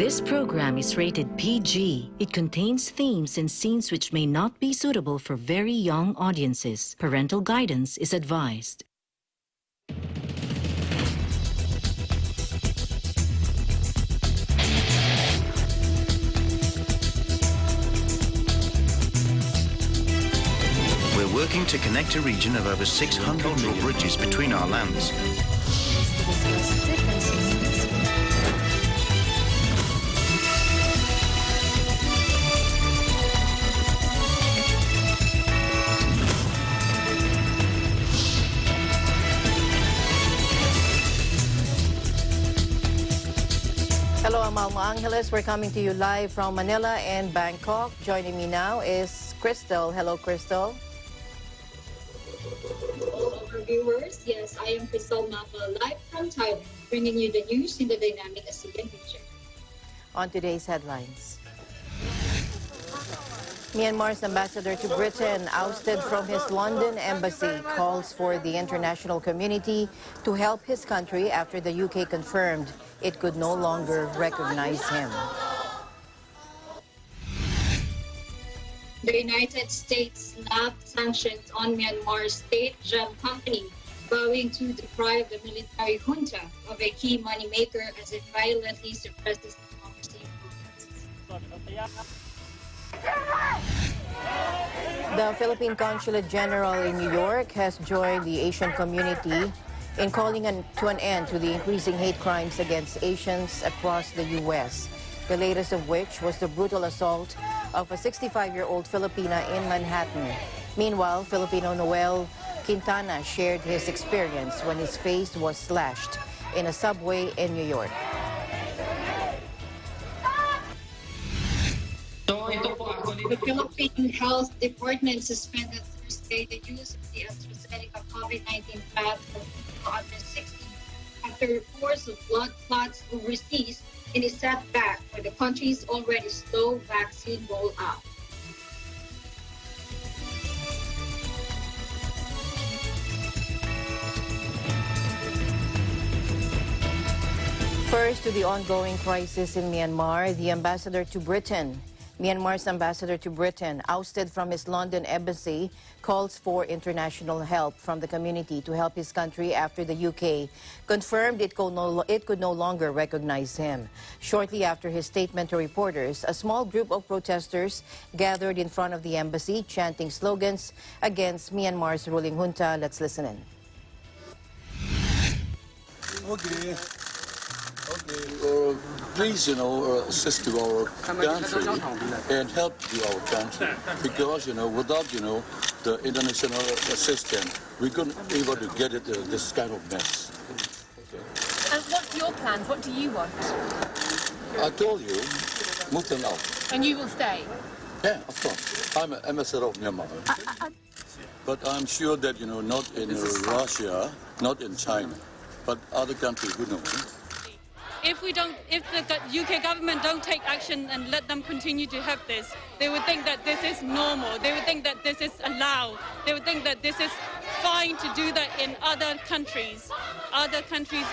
This program is rated PG. It contains themes and scenes which may not be suitable for very young audiences. Parental guidance is advised. We're working to connect a region of over 600 cultural bridges between our lands. Hello, I'm Alma Angeles. We're coming to you live from Manila and Bangkok. Joining me now is Crystal. Hello, Crystal. All of our viewers, yes, I am Crystal Mapa, live from Thailand, bringing you the news in the dynamic Asean region. On today's headlines. Myanmar's ambassador to Britain, ousted from his London embassy, calls for the international community to help his country after the UK confirmed it could no longer recognize him. The United States slapped sanctions on Myanmar's state gem company, vowing to deprive the military junta of a key moneymaker as it violently suppresses democracy protests. The Philippine Consulate General in New York has joined the Asian community in calling to an end to the increasing hate crimes against Asians across the U.S., the latest of which was the brutal assault of a 65-year-old Filipina in Manhattan. Meanwhile, Filipino Noel Quintana shared his experience when his face was slashed in a subway in New York. The Philippine Health Department suspended Thursday the use of the AstraZeneca COVID-19 vaccine for under 60 after reports of blood clots overseas in a setback for the country's already slow vaccine rollout. First, to the ongoing crisis in Myanmar, the ambassador to Britain. Myanmar's ambassador to Britain, ousted from his London embassy, calls for international help from the community to help his country after the UK confirmed it could no longer recognize him. Shortly after his statement to reporters, a small group of protesters gathered in front of the embassy, chanting slogans against Myanmar's ruling junta. Let's listen in. Please, assist to our country and help to our country because, without, the international assistance, we couldn't be able to get it this kind of mess. Okay. And what's your plans? What do you want? I told you, move them out. And you will stay? Yeah, of course. I'm an ambassador of Myanmar. But I'm sure that, not in Russia, not in China, but other countries, who knows? If the UK government don't take action and let them continue to have this, they would think that this is normal. They would think that this is allowed. They would think that this is fine to do that in other countries'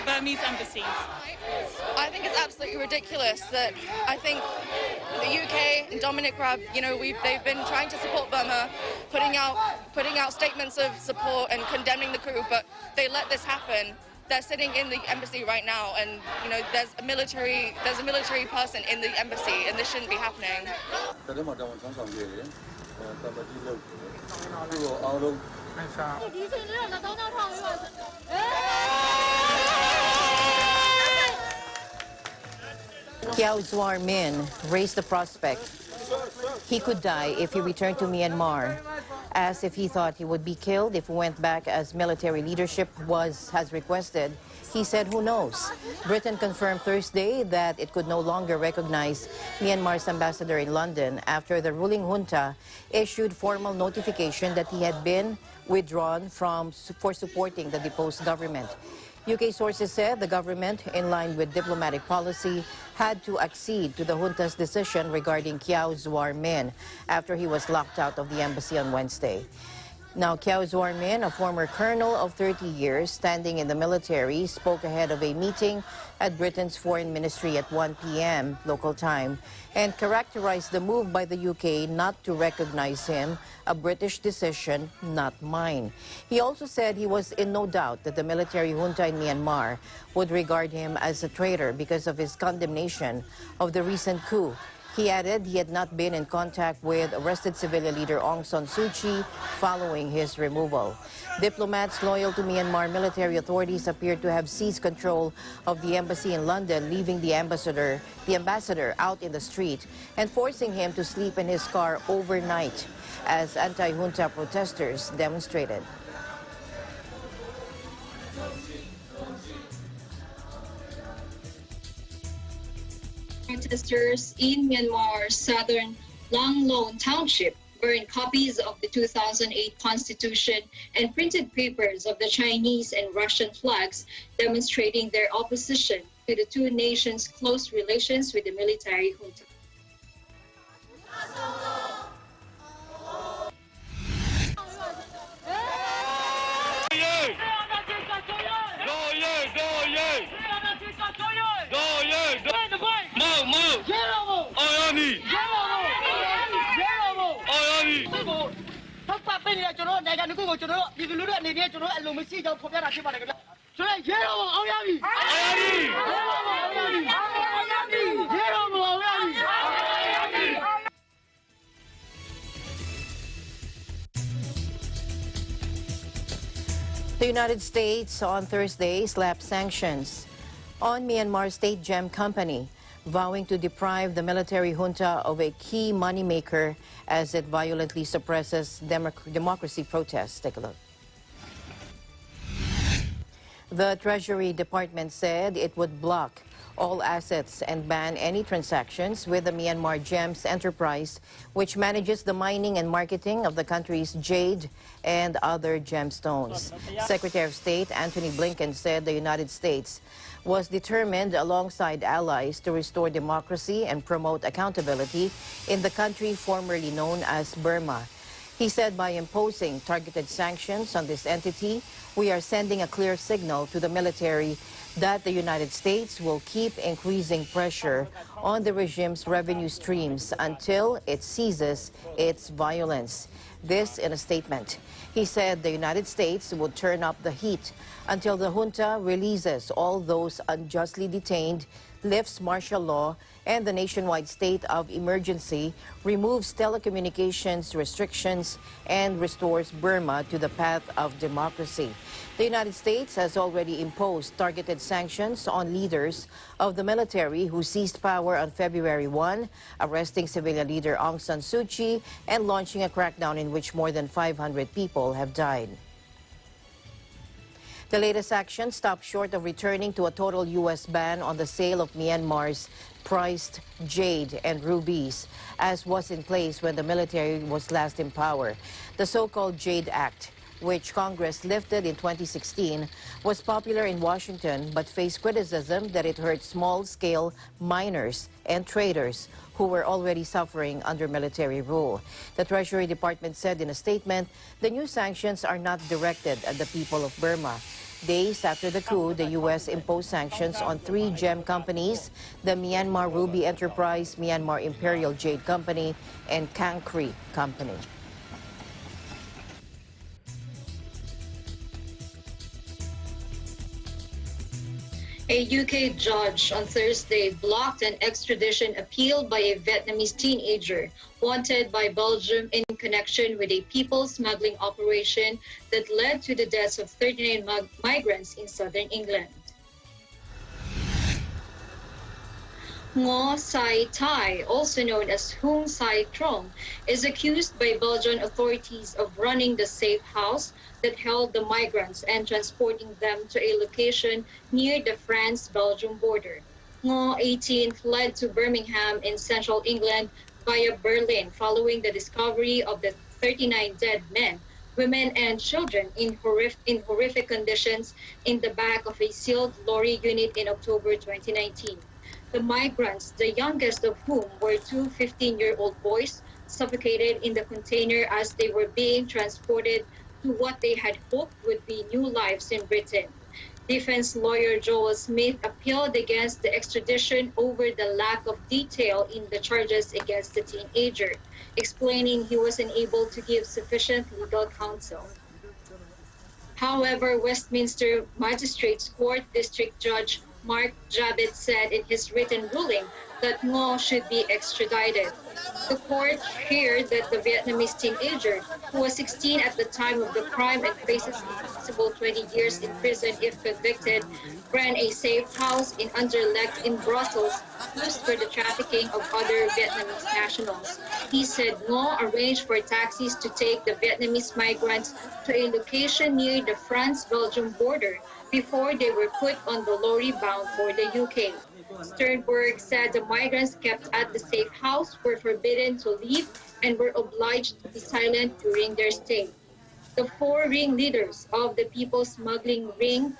Burmese embassies. I think it's absolutely ridiculous that I think the UK and Dominic Raab, they've been trying to support Burma, putting out statements of support and condemning the coup, but they let this happen. They're sitting in the embassy right now, and there's a military person in the embassy, and this shouldn't be happening. Kyaw Zwar Min raised the prospect he could die if he returned to Myanmar, as if he thought he would be killed if he went back as military leadership has requested. He said, who knows? Britain confirmed Thursday that it could no longer recognize Myanmar's ambassador in London after the ruling junta issued formal notification that he had been withdrawn for supporting the deposed government. UK sources said the government, in line with diplomatic policy, had to accede to the junta's decision regarding Kyaw Zwar Min after he was locked out of the embassy on Wednesday. Now, Kiao Zuarmin, a former colonel of 30 years standing in the military, spoke ahead of a meeting at Britain's foreign ministry at 1 p.m. local time and characterized the move by the UK not to recognize him a British decision, not mine. He also said he was in no doubt that the military junta in Myanmar would regard him as a traitor because of his condemnation of the recent coup. He added he had not been in contact with arrested civilian leader Aung San Suu Kyi following his removal. Diplomats loyal to Myanmar military authorities appeared to have seized control of the embassy in London, leaving the ambassador out in the street and forcing him to sleep in his car overnight as anti-junta protesters demonstrated. Protesters in Myanmar's southern Langlon Township burned copies of the 2008 Constitution and printed papers of the Chinese and Russian flags, demonstrating their opposition to the two nations' close relations with the military junta. The United States on Thursday slapped sanctions on Myanmar State Gem Company, vowing to deprive the military junta of a key moneymaker as it violently suppresses democracy protests. Take a look. The Treasury Department said it would block all assets and ban any transactions with the Myanmar Gems enterprise, which manages the mining and marketing of the country's jade and other gemstones. Secretary of State Antony Blinken said the United States was determined alongside allies to restore democracy and promote accountability in the country formerly known as Burma. He said by imposing targeted sanctions on this entity, we are sending a clear signal to the military that the United States will keep increasing pressure on the regime's revenue streams until it ceases its violence. This in a statement. He said the United States would turn up the heat until the junta releases all those unjustly detained, lifts martial law and the nationwide state of emergency, removes telecommunications restrictions, and restores Burma to the path of democracy. The United States has already imposed targeted sanctions on leaders of the military who seized power on February 1, arresting civilian leader Aung San Suu Kyi and launching a crackdown in which more than 500 people have died. The latest action stopped short of returning to a total U.S. ban on the sale of Myanmar's prized jade and rubies, as was in place when the military was last in power. The so-called Jade Act, which Congress lifted in 2016, was popular in Washington but faced criticism that it hurt small-scale miners and traders who were already suffering under military rule. The Treasury Department said in a statement, the new sanctions are not directed at the people of Burma. Days after the coup, the U.S. imposed sanctions on 3 gem companies, the Myanmar Ruby Enterprise, Myanmar Imperial Jade Company, and Cancri Company. A UK judge on Thursday blocked an extradition appeal by a Vietnamese teenager wanted by Belgium in connection with a people smuggling operation that led to the deaths of 39 migrants in southern England. Ngo Sai Thai, also known as Hung Sai Trong, is accused by Belgian authorities of running the safe house that held the migrants and transporting them to a location near the France-Belgium border. Ngo, 18, fled to Birmingham in central England via Berlin following the discovery of the 39 dead men, women and children in horrific conditions in the back of a sealed lorry unit in October 2019. The migrants, the youngest of whom were 2 15-year-old boys, suffocated in the container as they were being transported to what they had hoped would be new lives in Britain. Defense lawyer Joel Smith appealed against the extradition over the lack of detail in the charges against the teenager, explaining he wasn't able to give sufficient legal counsel. However, Westminster Magistrates Court District Judge Mark Jabet said in his written ruling that Ngo should be extradited. The court heard that the Vietnamese teenager, who was 16 at the time of the crime and faces a possible 20 years in prison if convicted, ran a safe house in Anderlecht in Brussels used for the trafficking of other Vietnamese nationals. He said Ngo arranged for taxis to take the Vietnamese migrants to a location near the France-Belgium border before they were put on the lorry bound for the UK. Sternberg said the migrants kept at the safe house were forbidden to leave and were obliged to be silent during their stay. The four ringleaders of the people smuggling ring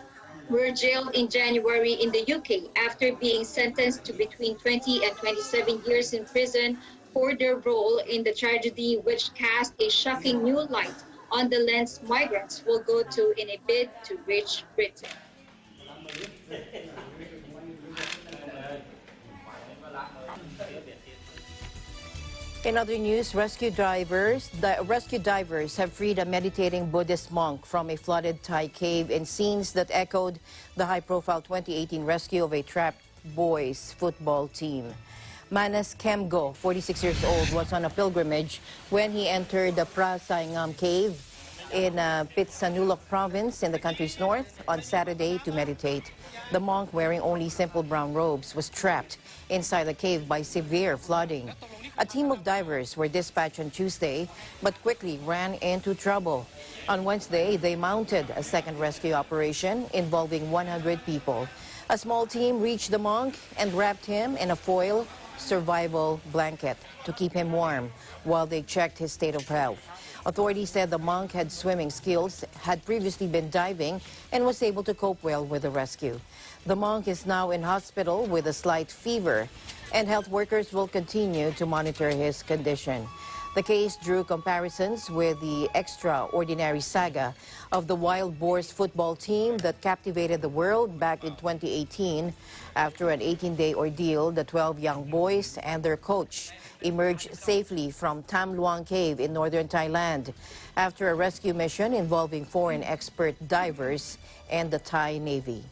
were jailed in January in the UK after being sentenced to between 20 and 27 years in prison for their role in the tragedy, which cast a shocking new light on the lengths migrants will go to in a bid to reach Britain. In other news, rescue divers have freed a meditating Buddhist monk from a flooded Thai cave in scenes that echoed the high-profile 2018 rescue of a trapped boys football team. Manas Kemgo, 46 years old, was on a pilgrimage when he entered the Prasaingam cave in Pitsanulok province in the country's north on Saturday to meditate. The monk, wearing only simple brown robes, was trapped inside the cave by severe flooding. A team of divers were dispatched on Tuesday, but quickly ran into trouble. On Wednesday, they mounted a second rescue operation involving 100 people. A small team reached the monk and wrapped him in a foil survival blanket to keep him warm while they checked his state of health. Authorities said the monk had swimming skills, had previously been diving, and was able to cope well with the rescue. The monk is now in hospital with a slight fever, and health workers will continue to monitor his condition. The case drew comparisons with the extraordinary saga of the Wild Boars football team that captivated the world back in 2018. After an 18-day ordeal, the 12 young boys and their coach emerged safely from Tam Luang Cave in northern Thailand after a rescue mission involving foreign expert divers and the Thai Navy.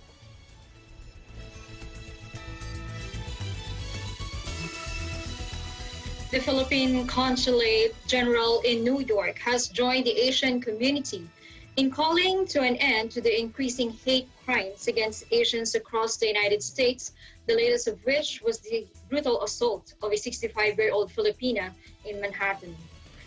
The Philippine Consulate General in New York has joined the Asian community in calling to an end to the increasing hate crimes against Asians across the United States, the latest of which was the brutal assault of a 65-year-old Filipina in Manhattan.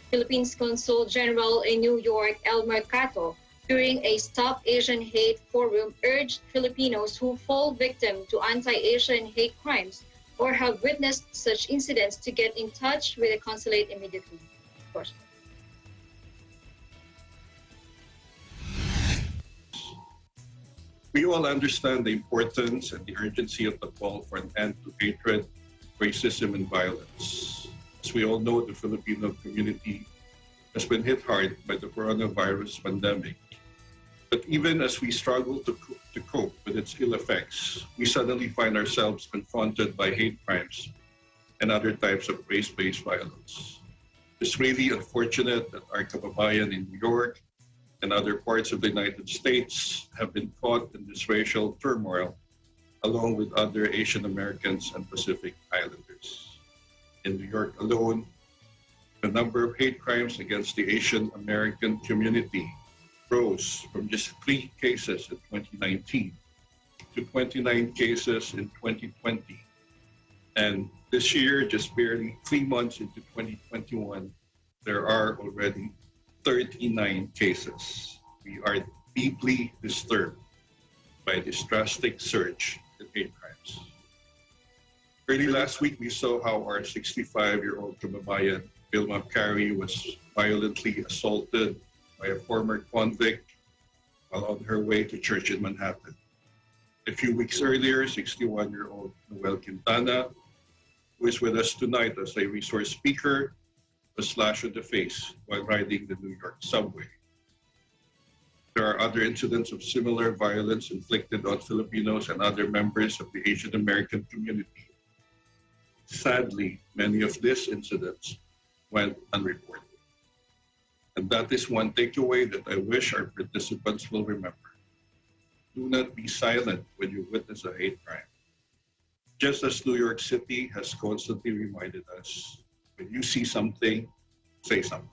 Philippines Consul General in New York, Elmer Cato, during a Stop Asian Hate forum, urged Filipinos who fall victim to anti-Asian hate crimes or have witnessed such incidents to get in touch with the consulate immediately. Of course. We all understand the importance and the urgency of the call for an end to hatred, racism, and violence. As we all know, the Filipino community has been hit hard by the coronavirus pandemic. But even as we struggle to cope with its ill effects, we suddenly find ourselves confronted by hate crimes and other types of race-based violence. It's really unfortunate that our kababayan in New York and other parts of the United States have been caught in this racial turmoil, along with other Asian Americans and Pacific Islanders. In New York alone, the number of hate crimes against the Asian American community rose from just 3 cases in 2019 to 29 cases in 2020. And this year, just barely 3 months into 2021, there are already 39 cases. We are deeply disturbed by this drastic surge in hate crimes. Early last week, we saw how our 65-year-old kababayan, Vilma Carey, was violently assaulted by a former convict while on her way to church in Manhattan. A few weeks earlier, 61-year-old Noel Quintana, who is with us tonight as a resource speaker, was slashed in the face while riding the New York subway. There are other incidents of similar violence inflicted on Filipinos and other members of the Asian American community. Sadly, many of these incidents went unreported. And that is one takeaway that I wish our participants will remember. Do not be silent when you witness a hate crime. Just as New York City has constantly reminded us, when you see something, say something.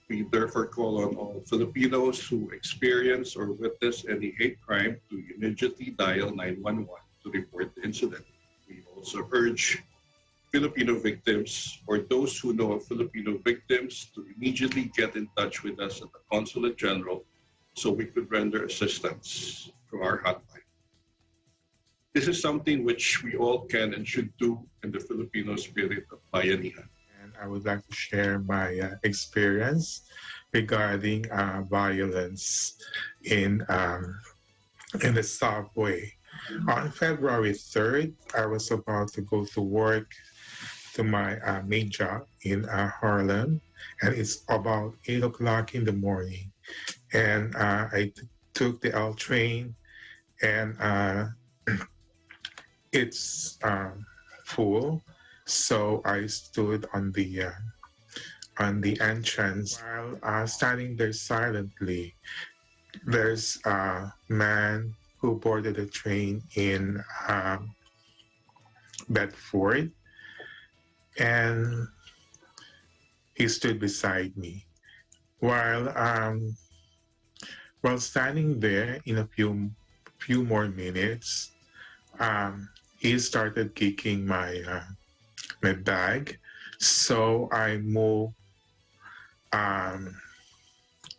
We therefore call on all Filipinos who experience or witness any hate crime to immediately dial 911 to report the incident. We also urge Filipino victims or those who know of Filipino victims to immediately get in touch with us at the Consulate General so we could render assistance through our hotline. This is something which we all can and should do in the Filipino spirit of bayanihan. And I would like to share my experience regarding violence in the subway. On February 3rd, I was about to go to work to my main job in Harlem, and it's about 8 o'clock in the morning. And I took the L train, and it's full. So I stood on the entrance while standing there silently. There's a man who boarded the train in Bedford, and he stood beside me. While standing there, in a few more minutes, he started kicking my bag, so I moved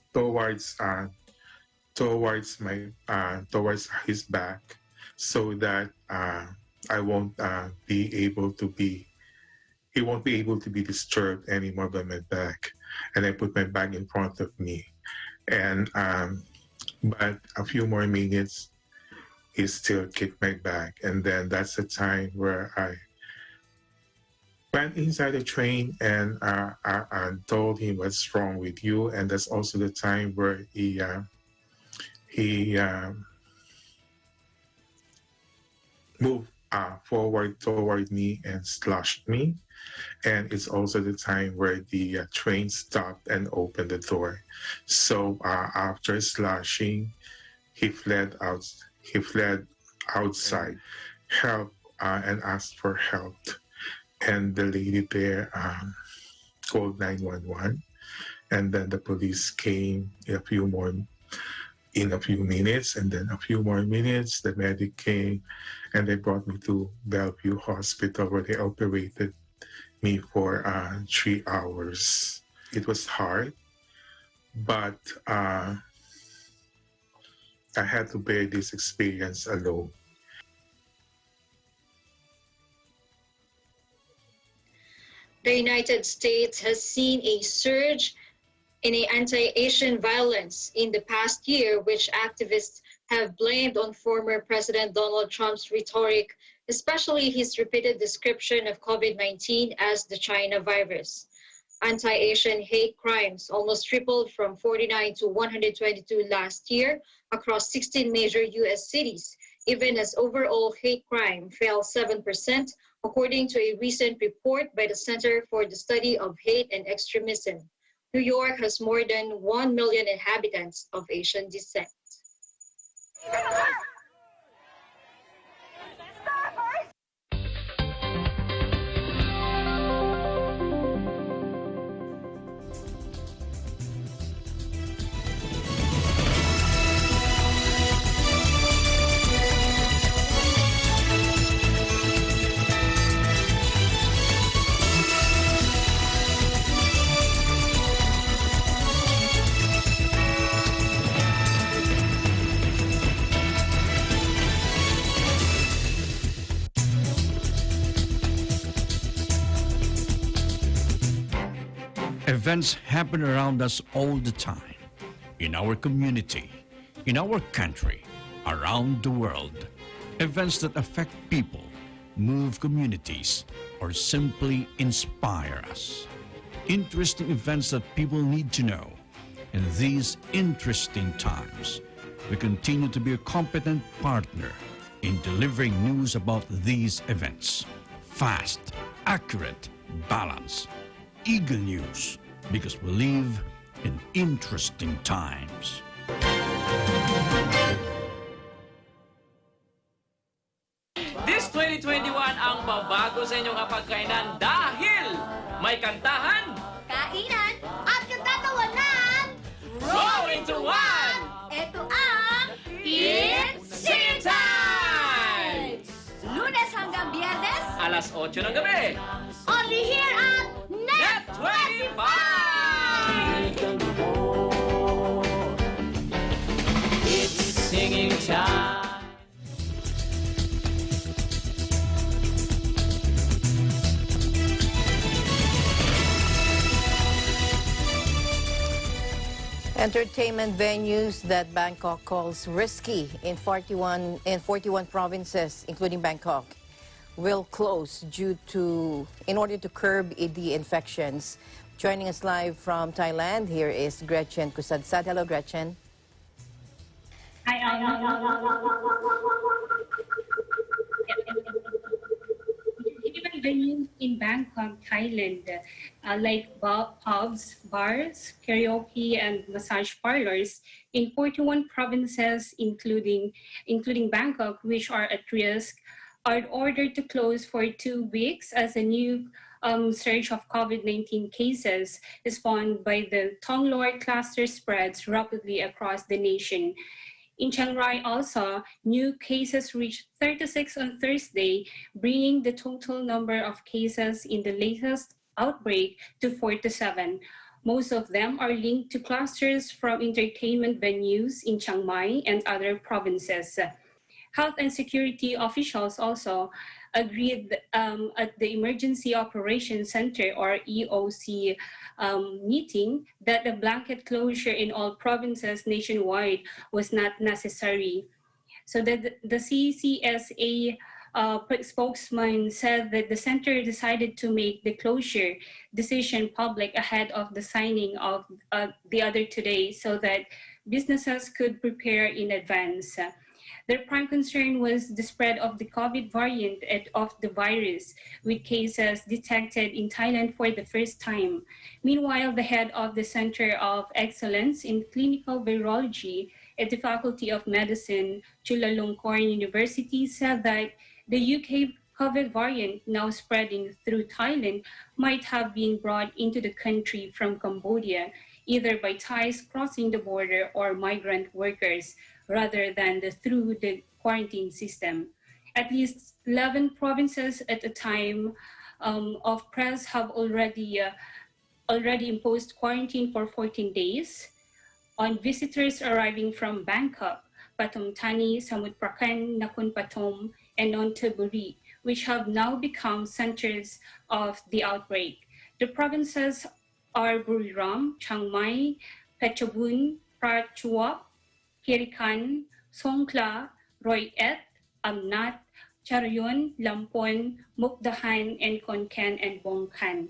towards his back, so that he won't be able to be disturbed anymore by my back. And I put my bag in front of me, and but a few more minutes, he still kicked my bag, and then that's the time where I went inside the train and I told him, "What's wrong with you?" And that's also the time where he moved forward toward me and slashed me. And it's also the time where the train stopped and opened the door. So after slashing, he fled outside, and asked for help. And the lady there called 911, and then the police came in a few minutes, and then a few more minutes, the medic came, and they brought me to Bellevue Hospital, where they operated me for 3 hours. It was hard, but I had to bear this experience alone. The United States has seen a surge in anti-Asian violence in the past year, which activists have blamed on former President Donald Trump's rhetoric, especially his repeated description of COVID-19 as the China virus. Anti-Asian hate crimes almost tripled from 49 to 122 last year across 16 major U.S. cities, even as overall hate crime fell 7%, according to a recent report by the Center for the Study of Hate and Extremism. New York has more than 1 million inhabitants of Asian descent. Events happen around us all the time, in our community, in our country, around the world. Events that affect people, move communities, or simply inspire us. Interesting events that people need to know. In these interesting times, we continue to be a competent partner in delivering news about these events. Fast, accurate, balanced, eagle news, because we live in interesting times. This 2021 ang babago sa inyong kapagkainan dahil may kantahan, kainan, at katatawanan! roll into one! Ito ang It's Sing Time! Lunes hanggang Biyernes, Alas 8 ng gabi, only here at Net 25! It's singing time! Entertainment venues that Bangkok calls risky in 41 provinces, including Bangkok, will close in order to curb the infections. Joining us live from Thailand, here is Gretchen Kusadsad. Hello, Gretchen. Hi, Entertainment venues in Bangkok, Thailand, like pubs, bars, karaoke, and massage parlors in 41 provinces, including Bangkok, which are at risk, are ordered to close for 2 weeks as a new surge of COVID-19 cases spawned by the Tonglor cluster spreads rapidly across the nation. In Chiang Rai also, new cases reached 36 on Thursday, bringing the total number of cases in the latest outbreak to 47. Most of them are linked to clusters from entertainment venues in Chiang Mai and other provinces. Health and security officials also agreed at the Emergency Operations Center, or EOC, meeting that the blanket closure in all provinces nationwide was not necessary. So the CCSA spokesman said that the center decided to make the closure decision public ahead of the signing of the other today so that businesses could prepare in advance. Their prime concern was the spread of the COVID variant of the virus, with cases detected in Thailand for the first time. Meanwhile, the head of the Center of Excellence in Clinical Virology at the Faculty of Medicine, Chulalongkorn University, said that the UK COVID variant now spreading through Thailand might have been brought into the country from Cambodia, either by Thais crossing the border or migrant workers, rather than through the quarantine system. At least 11 provinces at a time of press have already imposed quarantine for 14 days on visitors arriving from Bangkok, Pathum Thani, Samut Prakan, Nakhon Pathom, and Nonthaburi, which have now become centers of the outbreak. The provinces are Buriram, Chiang Mai, Phetchabun, Prachuap, Kirikan, Songkhla, Roy Et, Amnat, Charayon, Lampon, Mukdahan, and Konkan and Bongkan.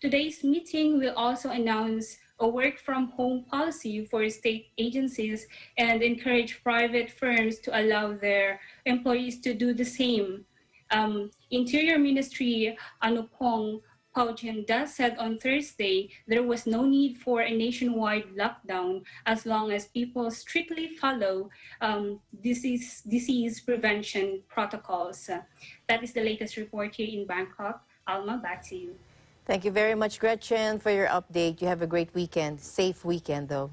Today's meeting will also announce a work-from-home policy for state agencies and encourage private firms to allow their employees to do the same. Interior Ministry Anupong Pauchenda said on Thursday there was no need for a nationwide lockdown as long as people strictly follow disease prevention protocols. That is the latest report here in Bangkok. Alma, back to you. Thank you very much, Gretchen, for your update. You have a great weekend. Safe weekend, though.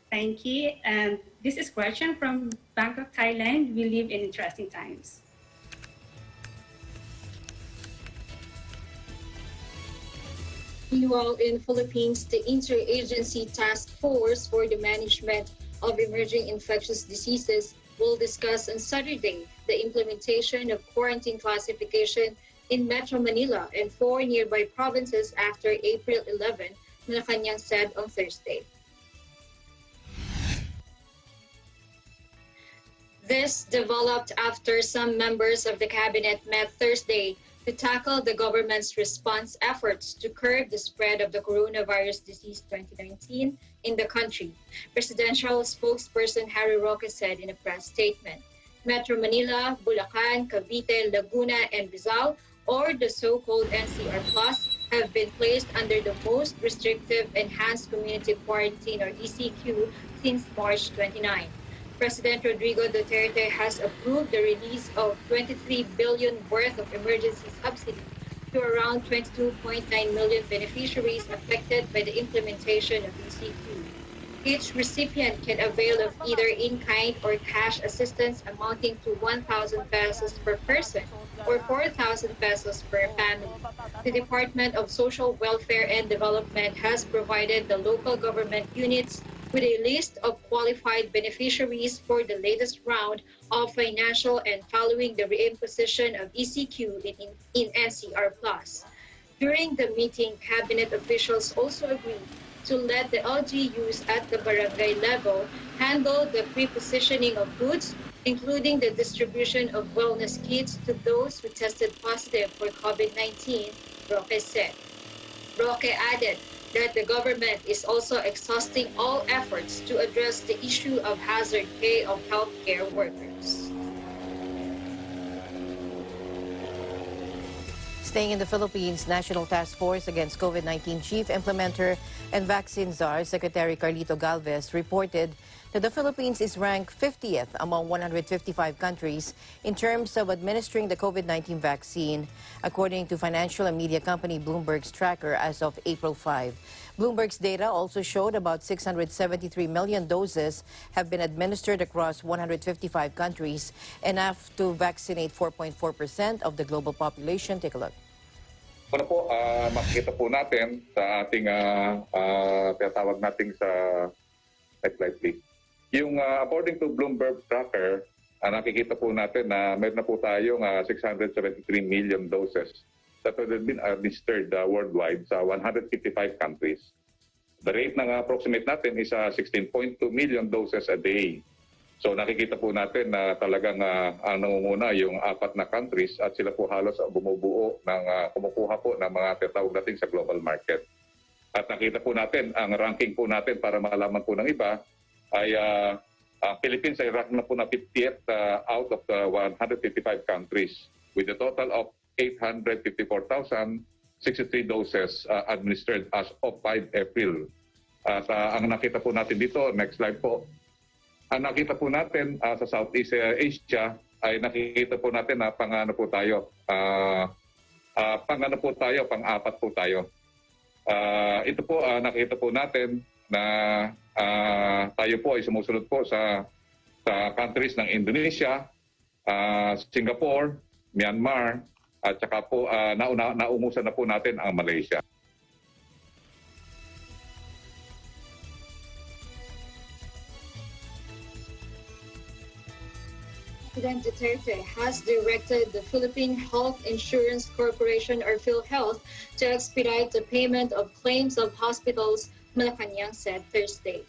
Thank you. And this is Gretchen from Bangkok, Thailand. We live in interesting times. Meanwhile, in Philippines, the Interagency Task Force for the Management of Emerging Infectious Diseases will discuss on Saturday the implementation of quarantine classification in Metro Manila and 4 nearby provinces after April 11, Malacanang said on Thursday. This developed after some members of the cabinet met Thursday to tackle the government's response efforts to curb the spread of the coronavirus disease 2019 in the country. Presidential spokesperson Harry Roque said in a press statement, Metro Manila, Bulacan, Cavite, Laguna, and Rizal, or the so-called NCR Plus, have been placed under the most restrictive enhanced community quarantine, or ECQ, since March 29. President Rodrigo Duterte has approved the release of 23 billion worth of emergency subsidy to around 22.9 million beneficiaries affected by the implementation of ECQ. Each recipient can avail of either in-kind or cash assistance amounting to 1,000 pesos per person or 4,000 pesos per family. The Department of Social Welfare and Development has provided the local government units with a list of qualified beneficiaries for the latest round of financial and following the reimposition of ECQ in NCR Plus. During the meeting, cabinet officials also agreed to let the LGUs at the barangay level handle the pre-positioning of goods, including the distribution of wellness kits to those who tested positive for COVID-19, Roque said. Roque added that the government is also exhausting all efforts to address the issue of hazard pay of healthcare workers. Staying in the Philippines, National Task Force Against COVID-19 Chief Implementer and Vaccine Czar Secretary Carlito Galvez reported that the Philippines is ranked 50th among 155 countries in terms of administering the COVID-19 vaccine, according to financial and media company Bloomberg's tracker as of April 5. Bloomberg's data also showed about 673 million doses have been administered across 155 countries, enough to vaccinate 4.4% of the global population. Take a look. Una po, makikita po natin sa ating tinatawag natin sa next slide please. Yung according to Bloomberg tracker, nakikita po natin na meron na po tayong 673 million doses that have been administered worldwide sa 155 countries. The rate ng approximate natin is 16.2 million doses a day. So nakikita po natin na talagang ang nangunguna yung 4 na countries at sila po halos bumubuo ng kumukuha po ng mga tinatawag natin sa global market. At nakita po natin, ang ranking po natin para malaman po ng iba ay Philippines ay rank na po na 50th out of the 155 countries with a total of 854,063 doses administered as of 5 April. At ang nakita po natin dito, next slide po, ang nakita po natin sa Southeast Asia ay nakikita po natin na pang-ano po tayo, pang-4 po tayo. Ito po, nakita po natin na tayo po ay sumusunod po sa countries ng Indonesia, Singapore, Myanmar, at saka po naungusan na po natin ang Malaysia. President Duterte has directed the Philippine Health Insurance Corporation, or PhilHealth, to expedite the payment of claims of hospitals, Malacanang said Thursday.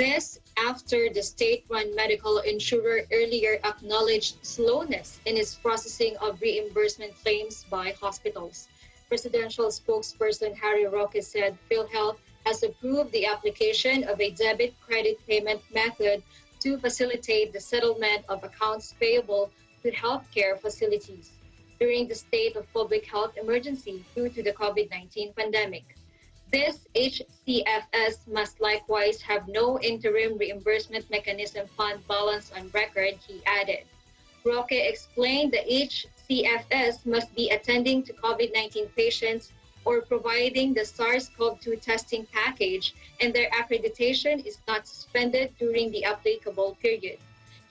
This after the state-run medical insurer earlier acknowledged slowness in its processing of reimbursement claims by hospitals. Presidential spokesperson Harry Roque said PhilHealth has approved the application of a debit credit payment method to facilitate the settlement of accounts payable to healthcare facilities during the state of public health emergency due to the COVID-19 pandemic. This HCFS must likewise have no interim reimbursement mechanism fund balance on record, he added. Roque explained the HCFS must be attending to COVID-19 patients or providing the SARS-CoV-2 testing package, and their accreditation is not suspended during the applicable period.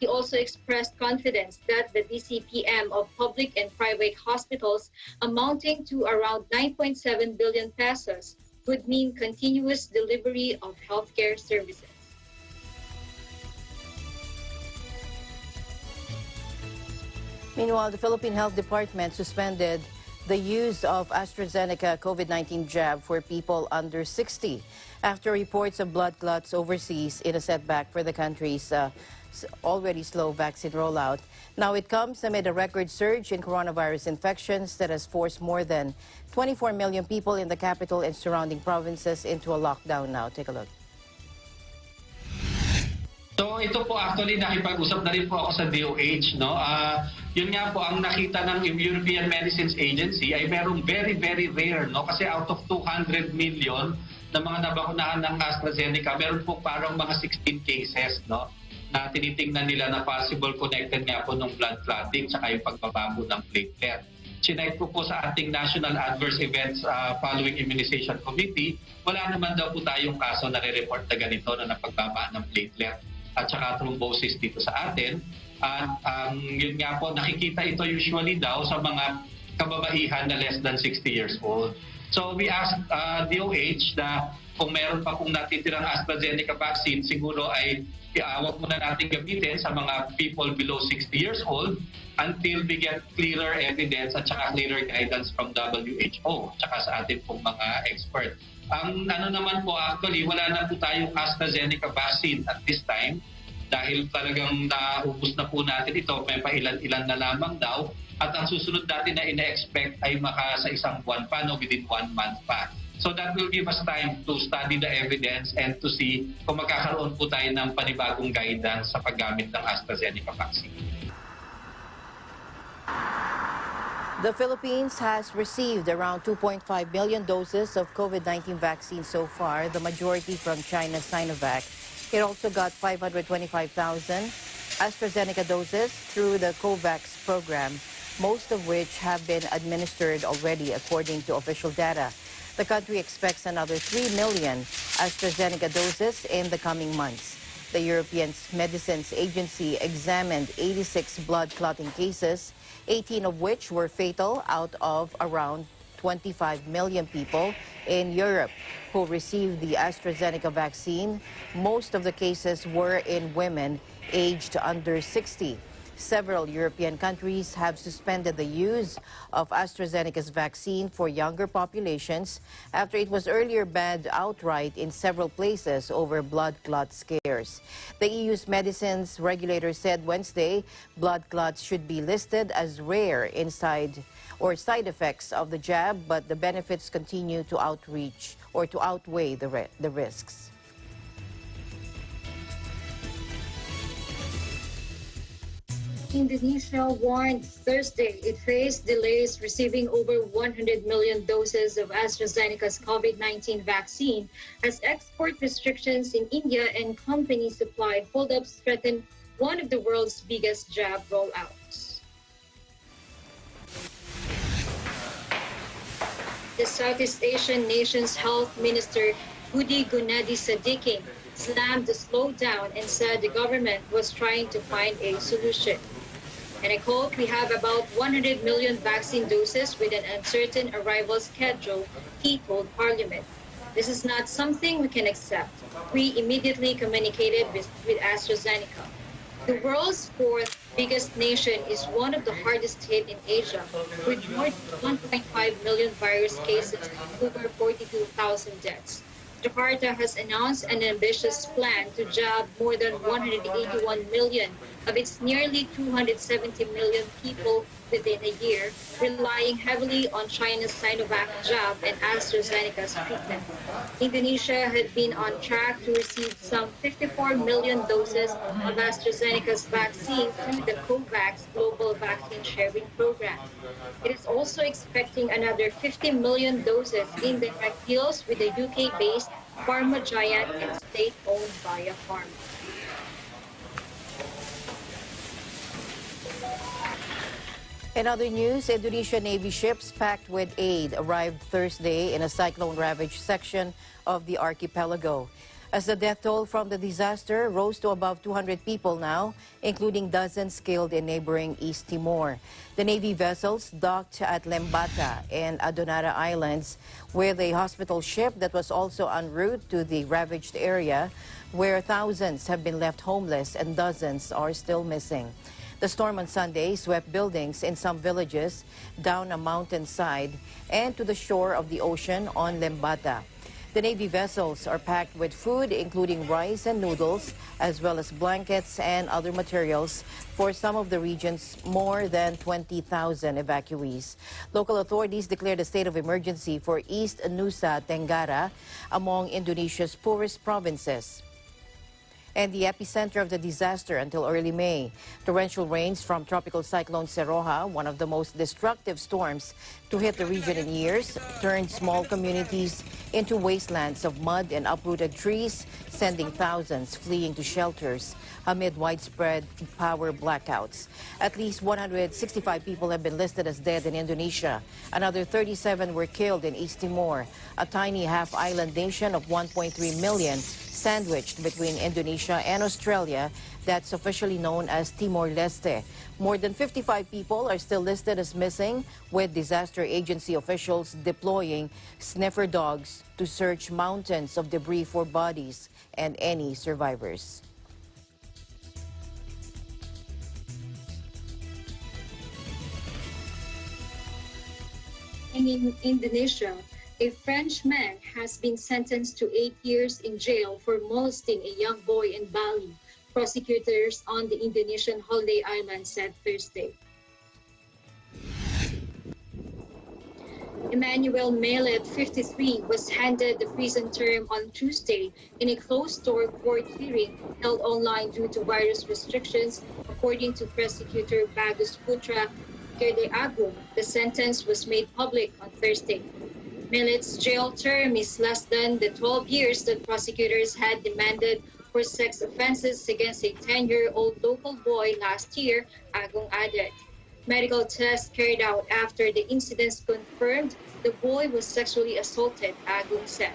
He also expressed confidence that the DCPM of public and private hospitals amounting to around 9.7 billion pesos would mean continuous delivery of healthcare services. Meanwhile, the Philippine Health Department suspended the use of AstraZeneca COVID-19 jab for people under 60 after reports of blood clots overseas in a setback for the country's already slow vaccine rollout. Now it comes amid a record surge in coronavirus infections that has forced more than 24 million people in the capital and surrounding provinces into a lockdown now. Take a look. So ito po actually nakipag-usap na rin po ako sa DOH, no? Yun nga po ang nakita ng European Medicines Agency ay merong very rare, no? Kasi out of 200 million na mga nabakunahan ng AstraZeneca, meron po parang mga 16 cases, no? Na tinitingnan nila na possible connected nga po ng blood clotting tsaka yung pagbabago ng platelet. Chinek ko po sa ating National Adverse Events Following Immunization Committee, wala naman daw po tayong kaso na re-report na ganito na napagbaba ng platelet at saka thrombosis dito sa atin. At yun nga po, nakikita ito usually daw sa mga kababaihan na less than 60 years old. So we asked DOH na kung meron pa pong natitirang AstraZeneca vaccine, siguro ay wag muna natin gamitin sa mga people below 60 years old until we get clearer evidence at saka clearer guidance from WHO at saka sa atin pong mga expert. Ang ano naman po actually, wala na po tayong AstraZeneca vaccine at this time dahil talagang naubos na po natin ito, may pailan-ilan na lamang daw at ang susunod natin na ina-expect ay sa isang buwan pa, no, within 1 month pa. So that will give us time to study the evidence and to see kung magkakaroon po tayo ng panibagong guidance sa paggamit ng AstraZeneca vaccine. The Philippines has received around 2.5 million doses of COVID-19 vaccine so far, the majority from China's Sinovac. It also got 525,000 AstraZeneca doses through the COVAX program, most of which have been administered already according to official data. The country expects another 3 million AstraZeneca doses in the coming months. The European Medicines Agency examined 86 blood clotting cases, 18 of which were fatal out of around 25 million people in Europe who received the AstraZeneca vaccine. Most of the cases were in women aged under 60. Several European countries have suspended the use of AstraZeneca's vaccine for younger populations after it was earlier banned outright in several places over blood clot scares. The EU's medicines regulator said Wednesday blood clots should be listed as rare side effects of the jab, but the benefits continue to outweigh the risks. Indonesia warned Thursday it faced delays receiving over 100 million doses of AstraZeneca's COVID-19 vaccine as export restrictions in India and company supply holdups threaten one of the world's biggest jab rollouts. The Southeast Asian nation's health minister, Budi Gunadi Sadikin, slammed the slowdown and said the government was trying to find a solution. And I quote, "We have about 100 million vaccine doses with an uncertain arrival schedule," he told Parliament. "This is not something we can accept." We immediately communicated with AstraZeneca. The world's fourth biggest nation is one of the hardest hit in Asia, with more than 1.5 million virus cases and over 42,000 deaths. Jakarta has announced an ambitious plan to jab more than 181 million of its nearly 270 million people within a year, relying heavily on China's Sinovac jab and AstraZeneca's treatment. Indonesia had been on track to receive some 54 million doses of AstraZeneca's vaccine through the COVAX Global Vaccine Sharing Program. It is also expecting another 50 million doses in direct deals with the UK-based pharma giant and state-owned Biopharma. In other news, Indonesian Navy ships packed with aid arrived Thursday in a cyclone-ravaged section of the archipelago. As the death toll from the disaster rose to above 200 people now, including dozens killed in neighboring East Timor. The Navy vessels docked at Lembata and Adonara Islands with a hospital ship that was also en route to the ravaged area, where thousands have been left homeless and dozens are still missing. The storm on Sunday swept buildings in some villages down a mountainside and to the shore of the ocean on Lembata. The Navy vessels are packed with food, including rice and noodles, as well as blankets and other materials for some of the region's more than 20,000 evacuees. Local authorities declared a state of emergency for East Nusa Tenggara, among Indonesia's poorest provinces and the epicenter of the disaster until early May. Torrential rains from Tropical Cyclone Seroja, one of the most destructive storms to hit the region in years, turned small communities into wastelands of mud and uprooted trees, sending thousands fleeing to shelters amid widespread power blackouts. At least 165 people have been listed as dead in Indonesia. Another 37 were killed in East Timor, a tiny half-island nation of 1.3 million, sandwiched between Indonesia and Australia, that's officially known as Timor-Leste. More than 55 people are still listed as missing, with disaster agency officials deploying sniffer dogs to search mountains of debris for bodies and any survivors. In Indonesia, a French man has been sentenced to 8 years in jail for molesting a young boy in Bali, prosecutors on the Indonesian holiday island said Thursday. Emmanuel Melet, 53, was handed the prison term on Tuesday in a closed-door court hearing held online due to virus restrictions, according to prosecutor Bagus Putra Gede Agung. The sentence was made public on Thursday. Melet's jail term is less than the 12 years that prosecutors had demanded for sex offenses against a 10-year-old local boy last year, Agung added. Medical tests carried out after the incidents confirmed the boy was sexually assaulted, Agung said.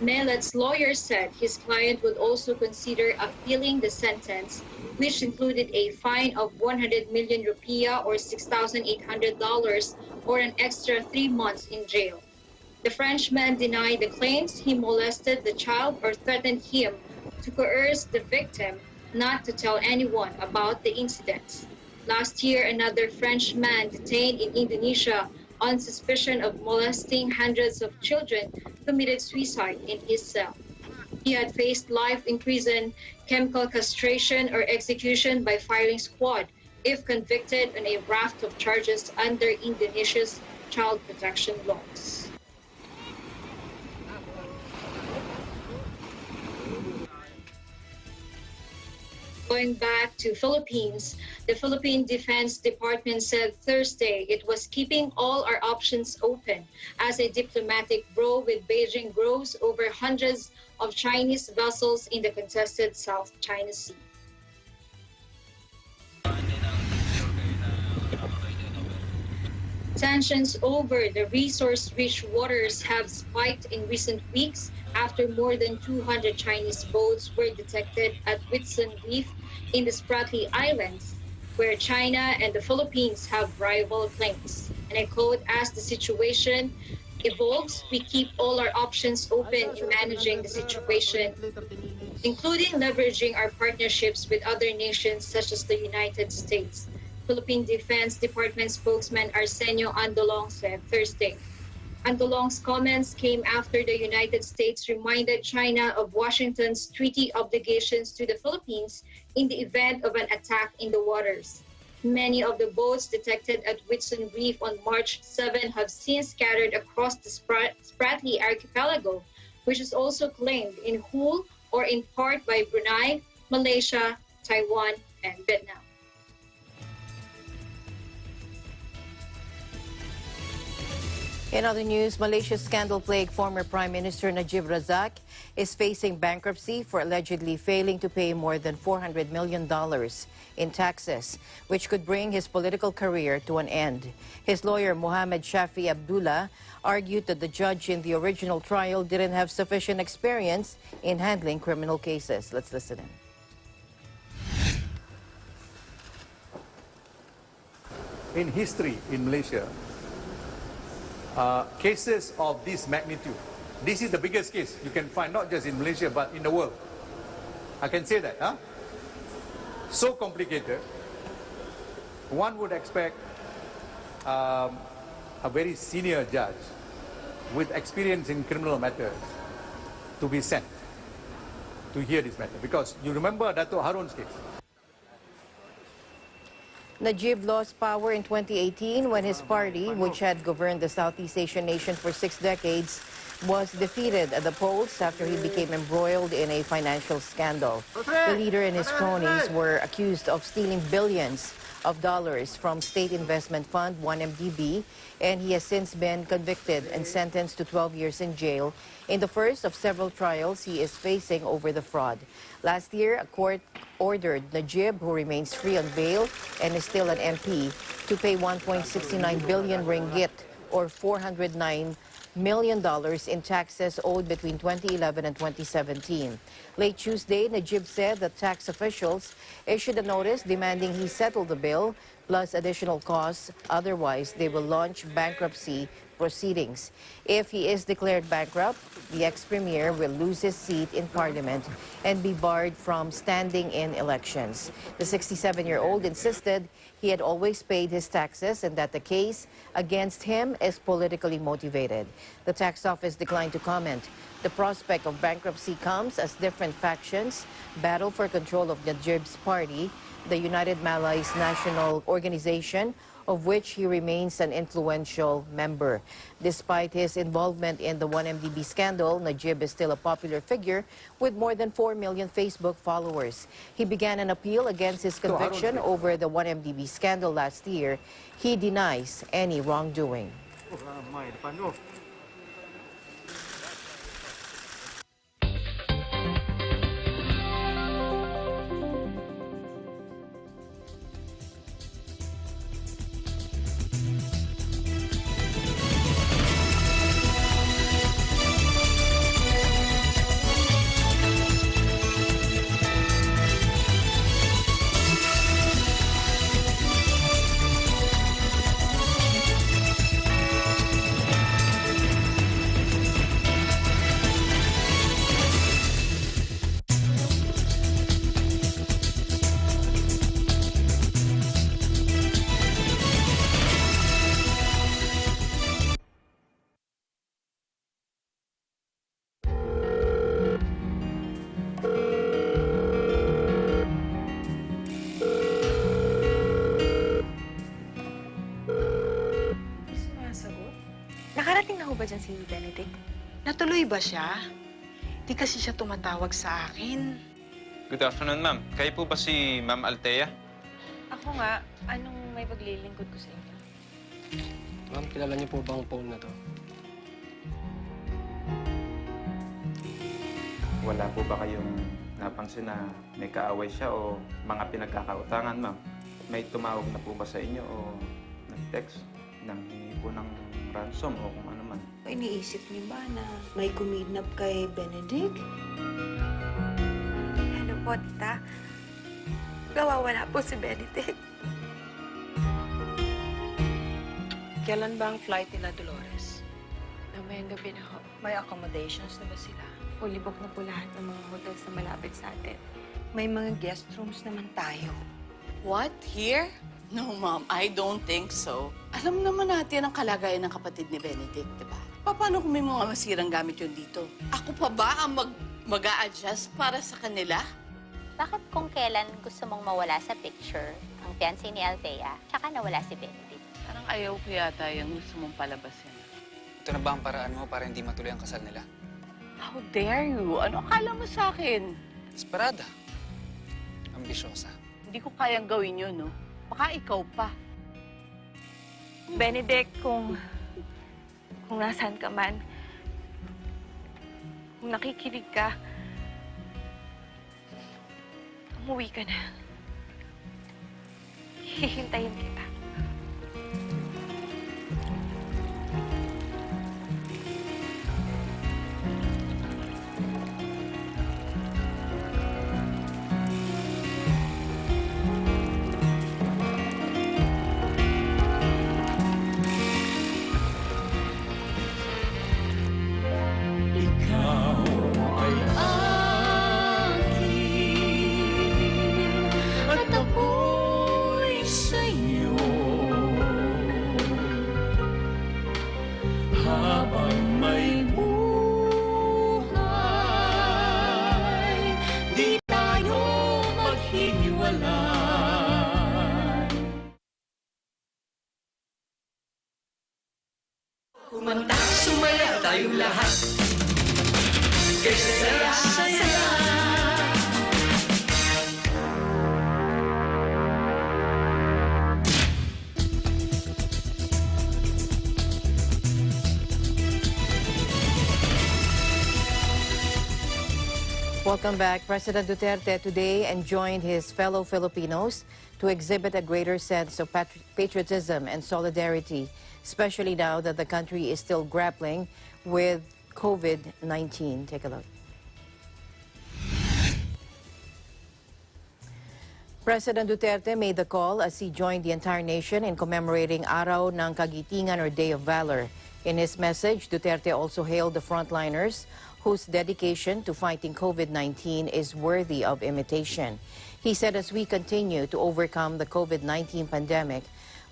Melet's lawyer said his client would also consider appealing the sentence, which included a fine of 100 million rupiah or $6,800 or an extra 3 months in jail. The Frenchman denied the claims he molested the child or threatened him to coerce the victim not to tell anyone about the incidents. Last year, another Frenchman detained in Indonesia on suspicion of molesting hundreds of children committed suicide in his cell. He had faced life in prison, chemical castration, or execution by firing squad if convicted on a raft of charges under Indonesia's child protection laws. Going back to Philippines, the Philippine Defense Department said Thursday it was keeping all our options open as a diplomatic row with Beijing grows over hundreds of Chinese vessels in the contested South China Sea. Tensions over the resource-rich waters have spiked in recent weeks after more than 200 Chinese boats were detected at Whitsun Reef in the Spratly Islands, where China and the Philippines have rival claims. And I quote, "As the situation evolves, we keep all our options open in managing the situation, including leveraging our partnerships with other nations such as the United States," Philippine Defense Department spokesman Arsenio Andolong said Thursday. Andolong's comments came after the United States reminded China of Washington's treaty obligations to the Philippines in the event of an attack in the waters. Many of the boats detected at Whitsun Reef on March 7 have since scattered across the Spratly archipelago, which is also claimed in whole or in part by Brunei, Malaysia, Taiwan, and Vietnam. In other news, Malaysia's scandal-plagued former Prime Minister Najib Razak is facing bankruptcy for allegedly failing to pay more than $400 million in taxes, which could bring his political career to an end. His lawyer, Mohammed Shafi Abdullah, argued that the judge in the original trial didn't have sufficient experience in handling criminal cases. Let's listen in. In history in Malaysia, cases of this magnitude, this is the biggest case you can find, not just in Malaysia, but in the world. I can say that, huh? So complicated, one would expect a very senior judge with experience in criminal matters to be sent to hear this matter. Because you remember Dato' Harun's case. Najib lost power in 2018 when his party, which had governed the Southeast Asian nation for 6 decades, was defeated at the polls after he became embroiled in a financial scandal. The leader and his cronies were accused of stealing billions of dollars from State Investment Fund 1MDB, and he has since been convicted and sentenced to 12 years in jail in the first of several trials he is facing over the fraud. Last year, a court ordered Najib, who remains free on bail and is still an MP, to pay 1.69 billion ringgit or $409 million in taxes owed between 2011 and 2017. Late Tuesday, Najib said that tax officials issued a notice demanding he settle the bill plus additional costs. Otherwise, they will launch bankruptcy proceedings. If he is declared bankrupt, the ex-premier will lose his seat in parliament and be barred from standing in elections. The 67-year-old insisted he had always paid his taxes and that the case against him is politically motivated. The tax office declined to comment. The prospect of bankruptcy comes as different factions battle for control of Najib's party, the United Malays National Organization, of which he remains an influential member. Despite his involvement in the 1MDB scandal, Najib is still a popular figure with more than 4 million Facebook followers. He began an appeal against his conviction over the 1MDB scandal last year. He denies any wrongdoing. Nakarating na ho ba dyan si Benedict? Natuloy ba siya? Di kasi siya tumatawag sa akin. Good afternoon, ma'am. Kayo po ba si Ma'am Althea? Ako nga, anong may paglilingkod ko sa inyo? Ma'am, kilala niyo po ba ang phone na to? Wala po ba kayong napansin na may kaaway siya o mga pinagkakautangan, ma'am? May tumawag na po ba sa inyo o nag-text nang hingi po ng ransom o kung ano man? Iniisip niyo ba na may kumidnap kay Benedict? Hello po, tita. Nawawala po si Benedict. Kailan ba ang flight nila, Dolores? Mamayang gabi na ho. May accommodations na ba sila? Fully booked na po lahat ng mga hotels na malapit sa atin. May mga guest rooms naman tayo. What? Here? No, Mom. I don't think so. Alam naman natin ang kalagayan ng kapatid ni Benedict, di ba? Paano kung may mga masirang gamit yun dito? Ako pa ba ang mag-a-adjust para sa kanila? Bakit kung kailan gusto mong mawala sa picture ang fiancé ni Althea, tsaka nawala si Benedict? Parang ayaw ko yata yung gusto mong palabasin. Ito na ba ang paraan mo para hindi matuloy ang kasal nila? How dare you? Ano akala mo sa akin? Desperada. Ambisyosa. Hindi ko kayang gawin yun, no? Baka ikaw pa. Benedict, kung nasaan ka man, kung nakikinig ka, umuwi ka na. Hihintayin kita. At ako'y sa'yo. Kumanta, sumaya tayong lahat. Kay saya-saya. Welcome back. President Duterte today enjoined his fellow Filipinos to exhibit a greater sense of patriotism and solidarity, especially now that the country is still grappling with COVID-19. Take a look. President Duterte made the call as he joined the entire nation in commemorating Araw ng Kagitingan or Day of Valor. In his message, Duterte also hailed the frontliners whose dedication to fighting COVID-19 is worthy of imitation. He said as we continue to overcome the COVID-19 pandemic,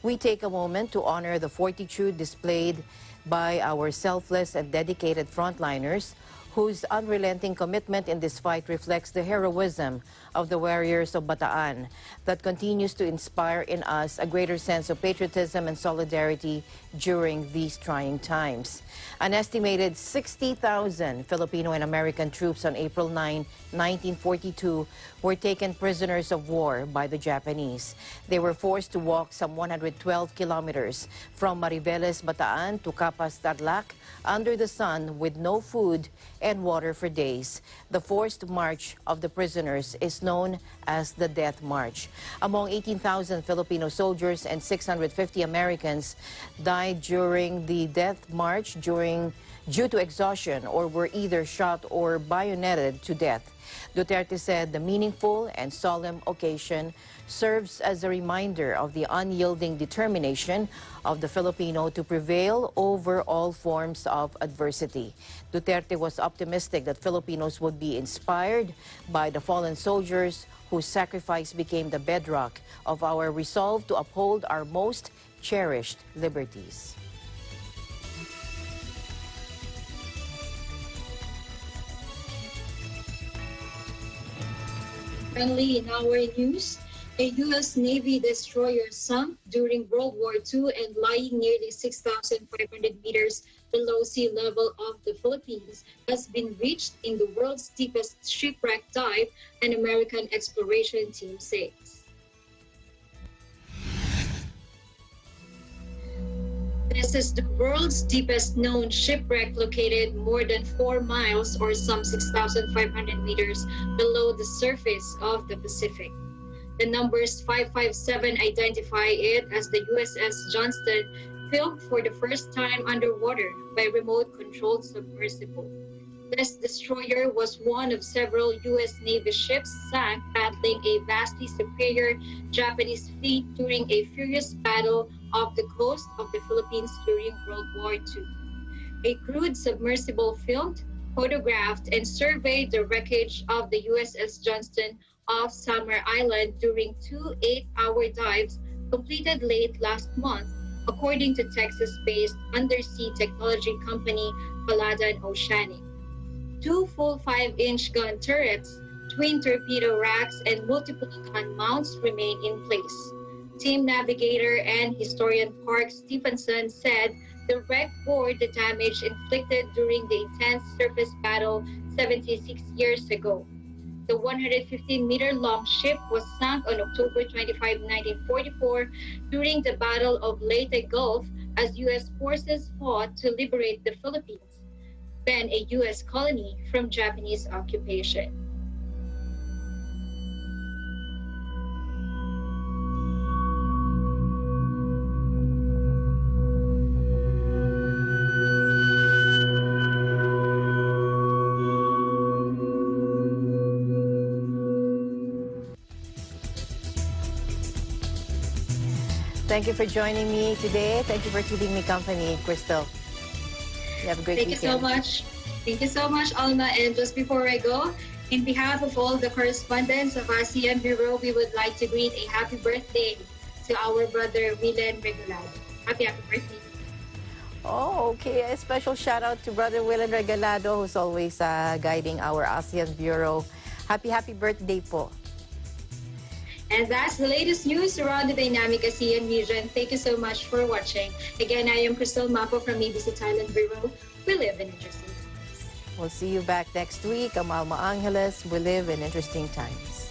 we take a moment to honor the fortitude displayed by our selfless and dedicated frontliners whose unrelenting commitment in this fight reflects the heroism of the warriors of Bataan that continues to inspire in us a greater sense of patriotism and solidarity during these trying times. An estimated 60,000 Filipino and American troops on April 9, 1942 were taken prisoners of war by the Japanese. They were forced to walk some 112 kilometers from Mariveles, Bataan to Capas, Tarlac under the sun with no food and water for days. The forced march of the prisoners is known as the Death March. Among 18,000 Filipino soldiers and 650 Americans died during the Death March due to exhaustion or were either shot or bayoneted to death. Duterte said the meaningful and solemn occasion serves as a reminder of the unyielding determination of the Filipino to prevail over all forms of adversity. Duterte was optimistic that Filipinos would be inspired by the fallen soldiers whose sacrifice became the bedrock of our resolve to uphold our most cherished liberties. Finally, in our news, a U.S. Navy destroyer sunk during World War II and lying nearly 6,500 meters below sea level of the Philippines has been reached in the world's deepest shipwreck dive, an American exploration team says. This is the world's deepest known shipwreck located more than 4 miles or some 6,500 meters below the surface of the Pacific. The numbers 557 identify it as the USS Johnston, filmed for the first time underwater by remote-controlled submersible. This destroyer was one of several U.S. Navy ships sank battling a vastly superior Japanese fleet during a furious battle off the coast of the Philippines during World War II. A crewed submersible filmed, photographed, and surveyed the wreckage of the USS Johnston off Summer Island during 2 8-hour dives completed late last month, according to Texas-based undersea technology company Paladan Oceanic. 2 full 5-inch gun turrets, twin torpedo racks, and multiple gun mounts remain in place. Team navigator and historian Park Stephenson said the wreck bore the damage inflicted during the intense surface battle 76 years ago. The 115-meter-long ship was sunk on October 25, 1944 during the Battle of Leyte Gulf as U.S. forces fought to liberate the Philippines, then a U.S. colony, from Japanese occupation. Thank you for joining me today. Thank you for keeping me company, Crystal. You have a great weekend. Thank you so much. Thank you so much, Alma. And just before I go, in behalf of all the correspondents of Asean Bureau, we would like to greet a happy birthday to our brother, Willen Regalado. Happy birthday. Oh, okay. A special shout out to Brother Willen Regalado, who's always guiding our ASEAN Bureau. Happy birthday po. And that's the latest news around the dynamic ASEAN region. Thank you so much for watching. Again, I am Crystal Mapo from ABC Thailand Bureau. We live in interesting times. We'll see you back next week. I'm Alma Angeles. We live in interesting times.